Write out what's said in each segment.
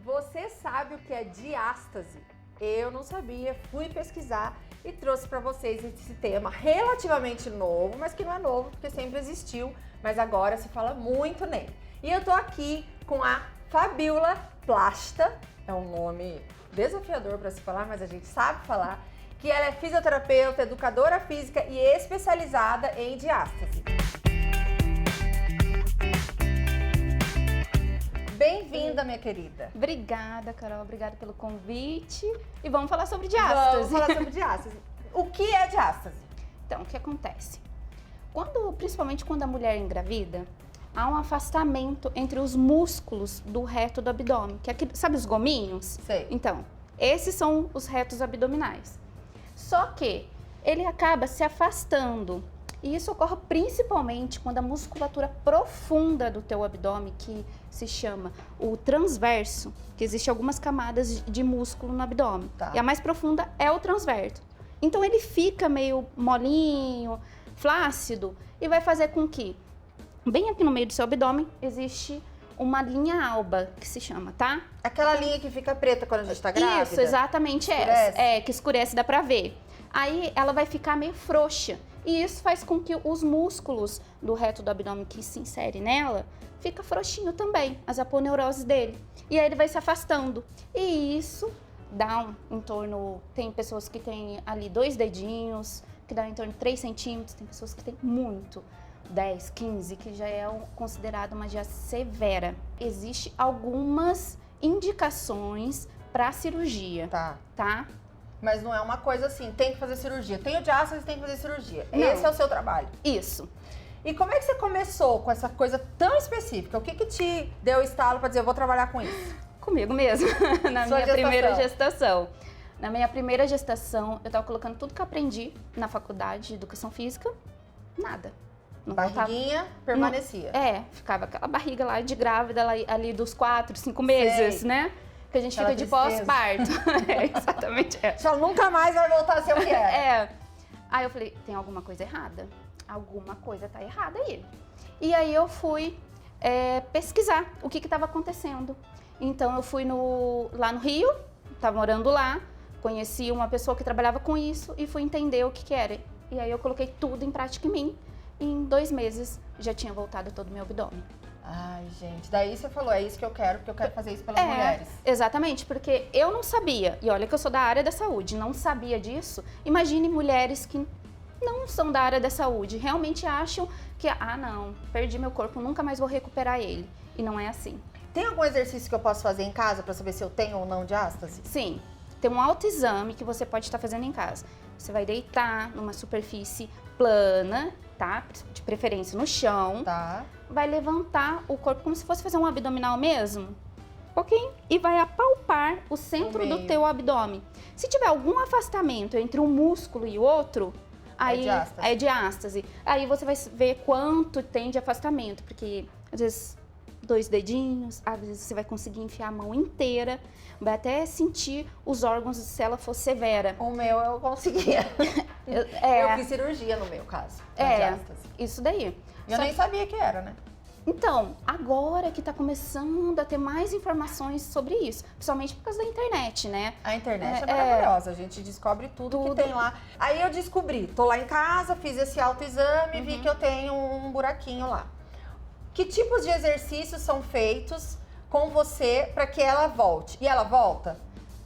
Você sabe o que é diástase? Eu não sabia, fui pesquisar e trouxe para vocês esse tema relativamente novo, mas que não é novo porque sempre existiu, mas agora se fala muito nele. E eu tô aqui com a Fabiola Plasta, é um nome desafiador para se falar, mas a gente sabe falar, que ela é fisioterapeuta, educadora física e especializada em diástase. Bem-vinda, minha querida. Obrigada, Carol. Obrigada pelo convite. E vamos falar sobre diástase. Vamos falar sobre diástase. O que é diástase? Então, o que acontece? Principalmente quando a mulher engravida, há um afastamento entre os músculos do reto do abdômen. Que é aquele, sabe os gominhos? Sei. Então, esses são os retos abdominais. Só que ele acaba se afastando. E isso ocorre principalmente quando a musculatura profunda do teu abdômen, que se chama o transverso, que existe algumas camadas de músculo no abdômen. Tá. E a mais profunda é o transverso. Então ele fica meio molinho, flácido, e vai fazer com que, bem aqui no meio do seu abdômen, existe uma linha alba, que se chama, tá? Aquela linha que fica preta quando a gente tá grávida? Isso, exatamente essa. É, que escurece, dá pra ver. Aí ela vai ficar meio frouxa. E isso faz com que os músculos do reto do abdômen que se insere nela fica frouxinho também, as aponeuroses dele. E aí ele vai se afastando. E isso dá em torno... Tem pessoas que têm ali 2 dedinhos, que dá em torno de 3 centímetros. Tem pessoas que têm muito, 10, 15, que já é considerado uma diástase severa. Existem algumas indicações para cirurgia, tá? Mas não é uma coisa assim, tem que fazer cirurgia. Tem o diástase, tem que fazer cirurgia. Não. Esse é o seu trabalho. Isso. E como é que você começou com essa coisa tão específica? O que que te deu estalo para dizer, eu vou trabalhar com isso? Comigo mesmo, na Sua minha primeira gestação. Na minha primeira gestação, eu tava colocando tudo que eu aprendi na faculdade de educação física, nada. Não Barriguinha permanecia. Ficava aquela barriga lá de grávida, ali dos 4, 5 meses, né? Que a gente Aquela fica de tristeza. pós-parto. Exatamente. Ela nunca mais vai voltar a ser o que era. Aí eu falei, tem alguma coisa errada? Alguma coisa tá errada aí. E aí eu fui pesquisar o que estava acontecendo. Então eu fui lá no Rio, estava morando lá, conheci uma pessoa que trabalhava com isso e fui entender o que era. E aí eu coloquei tudo em prática em mim. E em 2 meses já tinha voltado todo o meu abdômen. Ai, gente, daí você falou, é isso que eu quero, porque eu quero fazer isso pelas mulheres. Exatamente, porque eu não sabia, e olha que eu sou da área da saúde, não sabia disso. Imagine mulheres que não são da área da saúde, realmente acham que, não, perdi meu corpo, nunca mais vou recuperar ele. E não é assim. Tem algum exercício que eu posso fazer em casa para saber se eu tenho ou não diástase? Sim, tem um autoexame que você pode estar fazendo em casa. Você vai deitar numa superfície plana, tá? De preferência no chão. Tá. Vai levantar o corpo como se fosse fazer um abdominal mesmo, um pouquinho, e vai apalpar o centro do teu abdômen. Se tiver algum afastamento entre um músculo e outro, aí é diástase. Aí você vai ver quanto tem de afastamento, porque às vezes 2 dedinhos, às vezes você vai conseguir enfiar a mão inteira, vai até sentir os órgãos se ela for severa. O meu eu conseguia. Eu fiz cirurgia no meu caso. Diástase. Isso daí. Eu nem sabia que era, né? Então, agora que tá começando a ter mais informações sobre isso, principalmente por causa da internet, né? A internet é maravilhosa, a gente descobre tudo que tem lá. Aí eu descobri, tô lá em casa, fiz esse autoexame, vi que eu tenho um buraquinho lá. Que tipos de exercícios são feitos com você para que ela volte? E ela volta?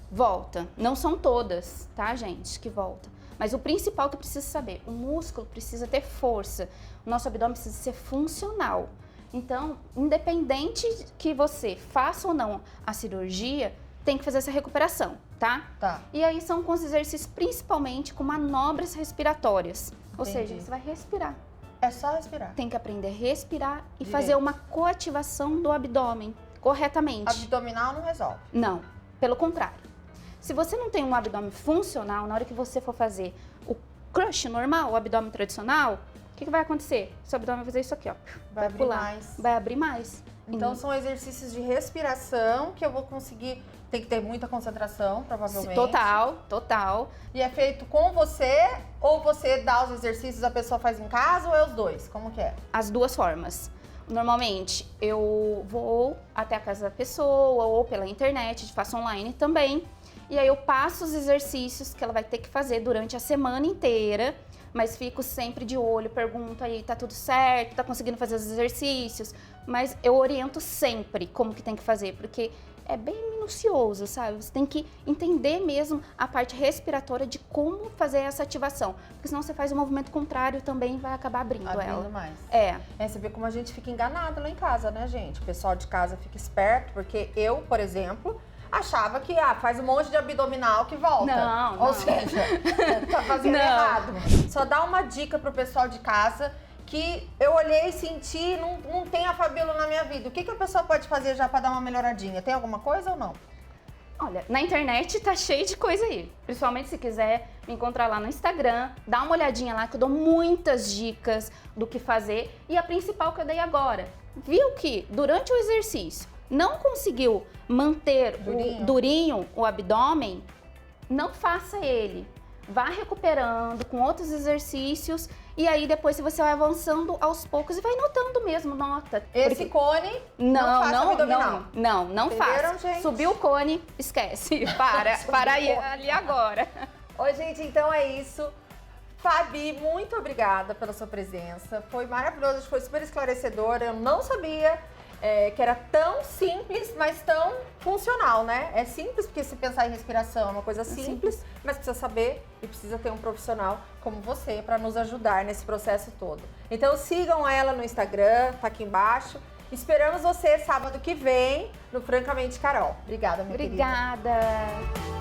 Volta. Não são todas, tá, gente, que volta. Mas o principal que precisa saber, o músculo precisa ter força, o nosso abdômen precisa ser funcional. Então, independente que você faça ou não a cirurgia, tem que fazer essa recuperação, tá? Tá. E aí são com os exercícios principalmente com manobras respiratórias. Ou seja, você vai respirar. É só respirar. Tem que aprender a respirar e fazer uma coativação do abdômen corretamente. Abdominal não resolve. Não, pelo contrário. Se você não tem um abdômen funcional, na hora que você for fazer o crush normal, o abdômen tradicional, o que vai acontecer? Seu abdômen vai fazer isso aqui, ó. Vai abrir mais. Vai abrir mais. Então são exercícios de respiração que eu vou conseguir. Tem que ter muita concentração, provavelmente. Total. E é feito com você ou você dá os exercícios, a pessoa faz em casa ou é os dois? Como que é? As duas formas. Normalmente, eu vou até a casa da pessoa ou pela internet, faço online também. E aí eu passo os exercícios que ela vai ter que fazer durante a semana inteira, mas fico sempre de olho, pergunto aí, tá tudo certo, tá conseguindo fazer os exercícios? Mas eu oriento sempre como que tem que fazer, porque é bem minucioso, sabe? Você tem que entender mesmo a parte respiratória de como fazer essa ativação, porque senão você faz o movimento contrário também e vai acabar abrindo ela. Mais. É, você vê como a gente fica enganado lá em casa, né, gente? O pessoal de casa fica esperto, porque eu, por exemplo, achava que faz um monte de abdominal que volta. Não. Ou seja, tá fazendo errado. Só dá uma dica pro pessoal de casa que eu olhei e senti, não tem a Fabíola na minha vida. O que a pessoa pode fazer já para dar uma melhoradinha? Tem alguma coisa ou não? Olha, na internet tá cheio de coisa aí. Principalmente se quiser me encontrar lá no Instagram, dá uma olhadinha lá que eu dou muitas dicas do que fazer. E a principal que eu dei agora, viu que durante o exercício não conseguiu manter durinho o abdômen, não faça ele. Vá recuperando com outros exercícios e aí depois você vai avançando aos poucos e vai notando mesmo, nota. Esse cone não faça. Gente? Subiu o cone, esquece. Para aí, ali agora. Oi, gente, então é isso. Fabi, muito obrigada pela sua presença. Foi maravilhoso, foi super esclarecedora. Eu não sabia que era tão simples, mas tão funcional, né? É simples porque se pensar em respiração é uma coisa simples, mas precisa saber e precisa ter um profissional como você para nos ajudar nesse processo todo. Então sigam ela no Instagram, tá aqui embaixo. Esperamos você sábado que vem no Francamente Carol. Obrigada, minha querida. Obrigada.